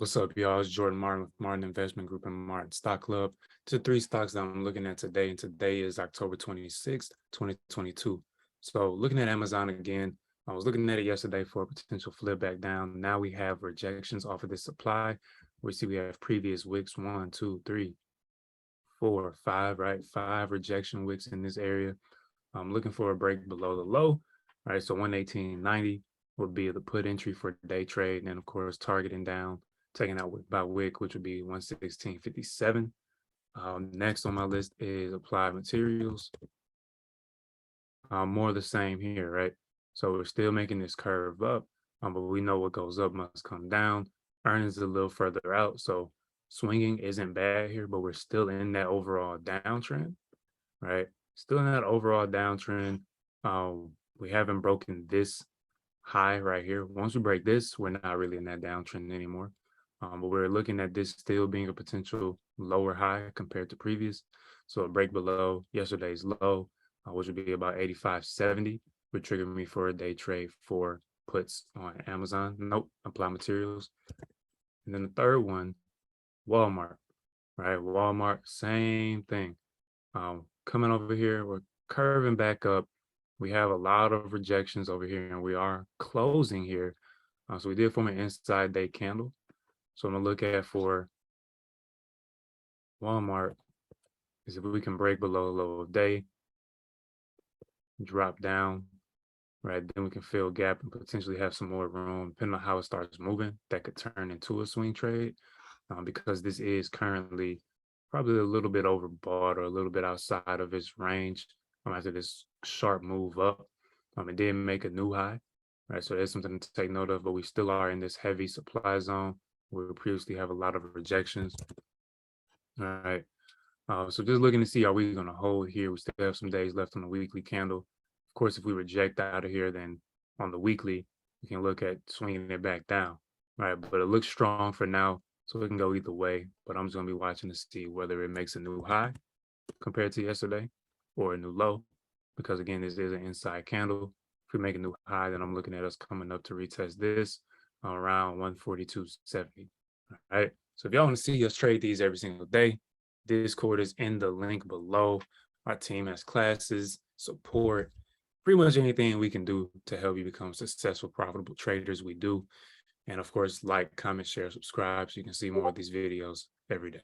What's up, y'all? It's Jordan Martin with Martin Investment Group and Martin Stock Club. To three stocks that I'm looking at today, and today is October 26th, 2022. So looking at Amazon again, I was looking at it yesterday for a potential flip back down. Now we have rejections off of this supply. We see we have previous wicks, 1, 2, 3, 4, 5, right? 5 rejection wicks in this area. I'm looking for a break below the low, right? So 118.90 would be the put entry for day trade. And then of course, targeting down, taking out wick by wick, which would be 116.57. Next on my list is Applied Materials. More of the same here, right? So we're still making this curve up, but we know what goes up must come down. Earnings a little further out. So swinging isn't bad here, but we're still in that overall downtrend, right? Still in that overall downtrend. We haven't broken this high right here. Once we break this, we're not really in that downtrend anymore. But we're looking at this still being a potential lower high compared to previous. So a break below yesterday's low, which would be about 85.70, would trigger me for a day trade for puts on Amazon. Nope, Applied Materials. And then the third one, Walmart, right? Walmart, same thing. Coming over here, we're curving back up. We have a lot of rejections over here, and we are closing here. So we did form an inside day candle. So I'm gonna look at for Walmart is if we can break below the low of day, drop down, right? Then we can fill a gap and potentially have some more room, depending on how it starts moving. That could turn into a swing trade because this is currently probably a little bit overbought or a little bit outside of its range after this sharp move up. It did make a new high, right? So that's something to take note of, but we still are in this heavy supply zone where we previously have a lot of rejections. All right. So just looking to see, are we going to hold here? We still have some days left on the weekly candle. Of course, if we reject out of here, then on the weekly, we can look at swinging it back down, right? But it looks strong for now, so it can go either way. But I'm just going to be watching to see whether it makes a new high compared to yesterday or a new low, because again, this is an inside candle. If we make a new high, then I'm looking at us coming up to retest this around 142.70. All right. So if y'all want to see us trade these every single day, Discord is in the link below. Our team has classes, support, pretty much anything we can do to help you become successful, profitable traders, we do. And of course, like, comment, share, subscribe so you can see more of these videos every day.